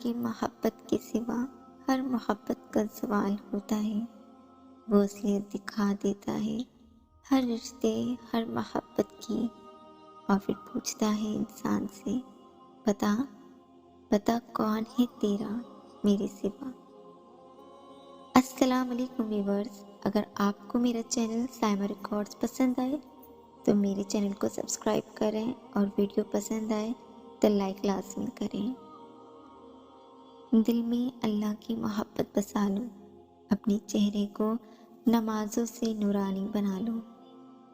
کی محبت کے سوا ہر محبت کا زوال ہوتا ہے، وہ اصلیت دکھا دیتا ہے ہر رشتے، ہر محبت کی، اور پھر پوچھتا ہے انسان سے، بتا بتا کون ہے تیرا میرے سوا۔ السلام علیکم ویورز، اگر آپ کو میرا چینل سائمہ ریکارڈز پسند آئے تو میرے چینل کو سبسکرائب کریں، اور ویڈیو پسند آئے تو لائک لازمی کریں۔ دل میں اللہ کی محبت بسا لو، اپنے چہرے کو نمازوں سے نورانی بنا لو۔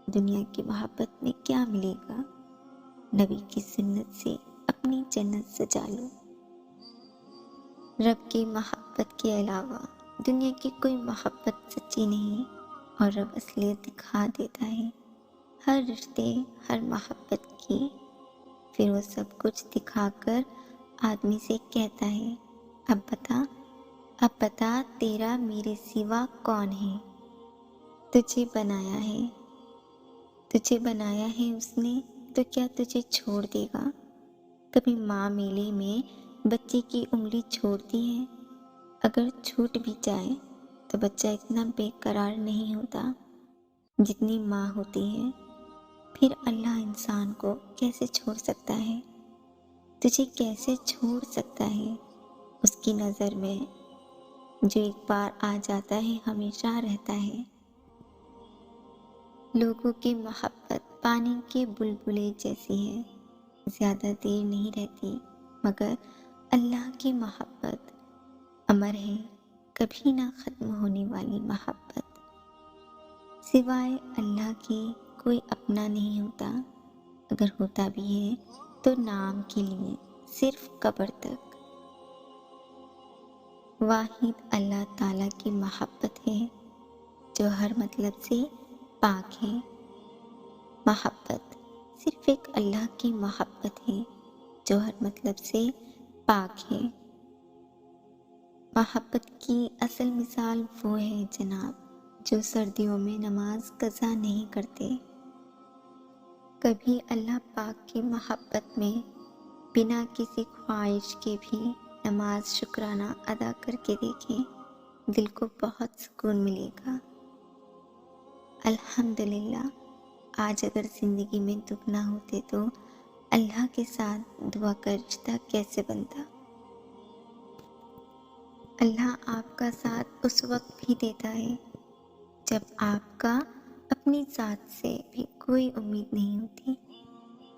دنیا کی محبت میں کیا ملے گا، نبی کی سنت سے اپنی جنت سجا لو۔ رب کی محبت کے علاوہ دنیا کی کوئی محبت سچی نہیں، اور رب اصلیت دکھا دیتا ہے ہر رشتے، ہر محبت کی۔ پھر وہ سب کچھ دکھا کر آدمی سے کہتا ہے، اب بتا تیرا میرے سوا کون ہے۔ تجھے بنایا ہے اس نے، تو کیا تجھے چھوڑ دے گا؟ کبھی ماں میلے میں بچے کی انگلی چھوڑتی ہے، اگر چھوٹ بھی جائے تو بچہ اتنا بے قرار نہیں ہوتا جتنی ماں ہوتی ہے۔ پھر اللہ انسان کو کیسے چھوڑ سکتا ہے؟ تجھے کیسے چھوڑ سکتا ہے؟ اس کی نظر میں جو ایک بار آ جاتا ہے ہمیشہ رہتا ہے۔ لوگوں کی محبت پانی کے بلبلے جیسی ہے، زیادہ دیر نہیں رہتی، مگر اللہ کی محبت امر ہے، کبھی نہ ختم ہونے والی محبت۔ سوائے اللہ کی کوئی اپنا نہیں ہوتا، اگر ہوتا بھی ہے تو نام کے لیے، صرف قبر تک۔ واحد اللہ تعالیٰ کی محبت ہے جو ہر مطلب سے پاک ہے۔ محبت صرف ایک اللہ کی محبت ہے جو ہر مطلب سے پاک ہے۔ محبت کی اصل مثال وہ ہے جناب جو سردیوں میں نماز قضا نہیں کرتے۔ کبھی اللہ پاک کی محبت میں بنا کسی خواہش کے بھی نماز شکرانہ ادا کر کے دیکھیں، دل کو بہت سکون ملے گا۔ الحمدللہ، آج اگر زندگی میں دکھ نہ ہوتے تو اللہ کے ساتھ دعا کا رشتہ کیسے بنتا؟ اللہ آپ کا ساتھ اس وقت بھی دیتا ہے جب آپ کا اپنی ذات سے بھی کوئی امید نہیں ہوتی،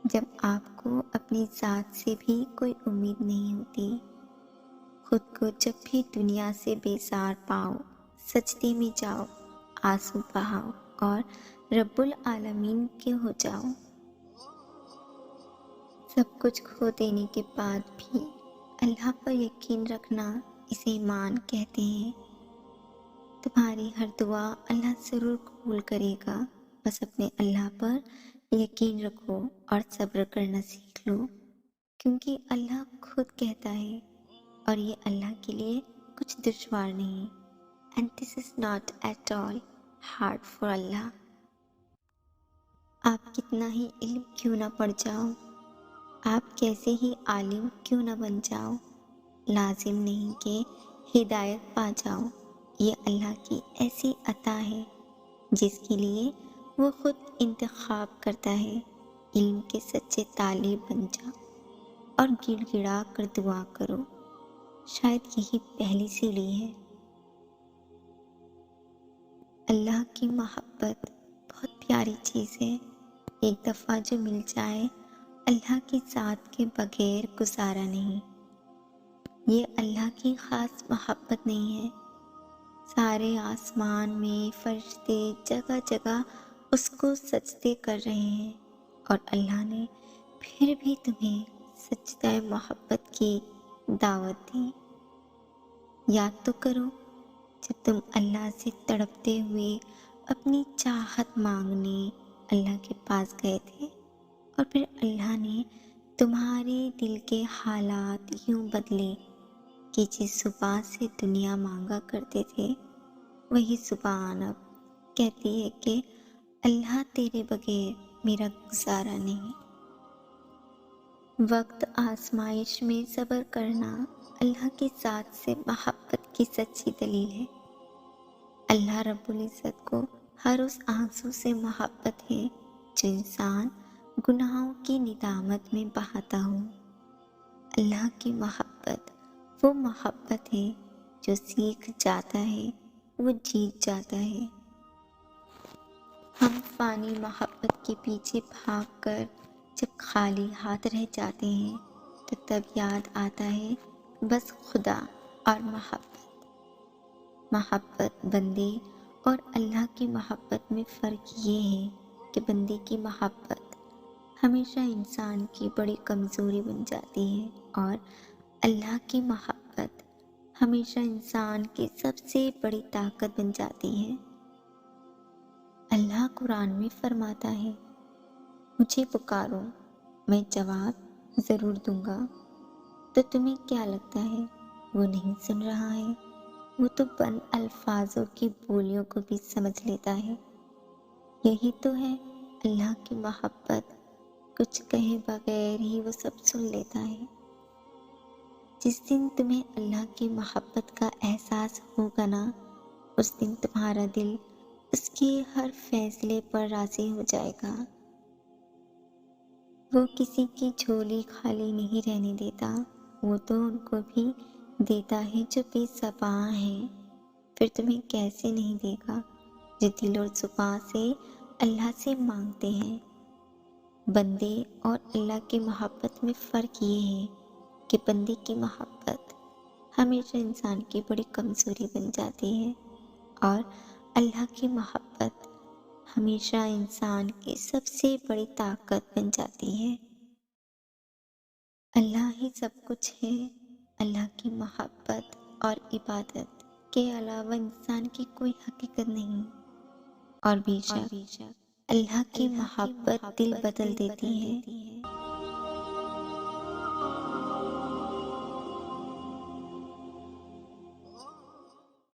جب آپ کو اپنی ذات سے بھی کوئی امید نہیں ہوتی۔ خود کو جب بھی دنیا سے بیزار پاؤ، سجدے میں جاؤ، آنسو بہاؤ اور رب العالمین کے ہو جاؤ۔ سب کچھ کھو دینے کے بعد بھی اللہ پر یقین رکھنا، اسے ایمان کہتے ہیں۔ تمہاری ہر دعا اللہ ضرور قبول کرے گا، بس اپنے اللہ پر یقین رکھو اور صبر کرنا سیکھ لو، کیونکہ اللہ خود کہتا ہے، اور یہ اللہ کے لیے کچھ دشوار نہیں۔ And this is not at all hard for Allah۔ آپ کتنا ہی علم کیوں نہ پڑھ جاؤ، آپ کیسے ہی عالم کیوں نہ بن جاؤ، لازم نہیں کہ ہدایت پا جاؤ۔ یہ اللہ کی ایسی عطا ہے جس کے لیے وہ خود انتخاب کرتا ہے۔ علم کے سچے طالب بن جاؤ اور گڑ گڑا کر دعا کرو، شاید یہی پہلی سیڑھی ہے۔ اللہ کی محبت بہت پیاری چیز ہے، ایک دفعہ جو مل جائے اللہ کی ذات کے بغیر گزارا نہیں۔ یہ اللہ کی خاص محبت نہیں ہے۔ سارے آسمان میں فرشتے جگہ جگہ اس کو سجدے کر رہے ہیں، اور اللہ نے پھر بھی تمہیں سجدہ محبت کی دعوت دی۔ یاد تو کرو جب تم اللہ سے تڑپتے ہوئے اپنی چاہت مانگنے اللہ کے پاس گئے تھے، اور پھر اللہ نے تمہارے دل کے حالات یوں بدلے کہ جس زبان سے دنیا مانگا کرتے تھے وہی زبان اب کہتی ہے کہ اللہ تیرے بغیر میرا گزارا نہیں۔ وقت آزمائش میں صبر کرنا اللہ کی ذات سے محبت کی سچی دلیل ہے۔ اللہ رب العزت کو ہر اس آنسو سے محبت ہے جو انسان گناہوں کی ندامت میں بہاتا ہو۔ اللہ کی محبت وہ محبت ہے جو سیکھ جاتا ہے، وہ جیت جاتا ہے۔ ہم فانی محبت کے پیچھے بھاگ کر جب خالی ہاتھ رہ جاتے ہیں تو تب یاد آتا ہے بس خدا اور محبت بندے اور اللہ کی محبت میں فرق یہ ہے کہ بندے کی محبت ہمیشہ انسان کی بڑی کمزوری بن جاتی ہے اور اللہ کی محبت ہمیشہ انسان کی سب سے بڑی طاقت بن جاتی ہے۔ اللہ قرآن میں فرماتا ہے، مجھے پکارو میں جواب ضرور دوں گا۔ تو تمہیں کیا لگتا ہے وہ نہیں سن رہا ہے؟ وہ تو بند الفاظوں کی بولیوں کو بھی سمجھ لیتا ہے۔ یہی تو ہے اللہ کی محبت، کچھ کہے بغیر ہی وہ سب سن لیتا ہے۔ جس دن تمہیں اللہ کی محبت کا احساس ہوگا نا، اس دن تمہارا دل اس کے ہر فیصلے پر راضی ہو جائے گا۔ وہ کسی کی جھولی خالی نہیں رہنے دیتا، وہ تو ان کو بھی دیتا ہے جو بے زباں ہیں۔ پھر تمہیں کیسے نہیں دے گا جو دل اور زبان سے اللہ سے مانگتے ہیں۔ بندے اور اللہ کی محبت میں فرق یہ ہے کہ بندے کی محبت ہمیشہ انسان کی بڑی کمزوری بن جاتی ہے اور اللہ کی محبت ہمیشہ انسان کی سب سے بڑی طاقت بن جاتی ہے۔ اللہ ہی سب کچھ ہے۔ اللہ کی محبت اور عبادت کے علاوہ انسان کی کوئی حقیقت نہیں، اور بے شک اللہ کی محبت دل بدل دیتی ہے۔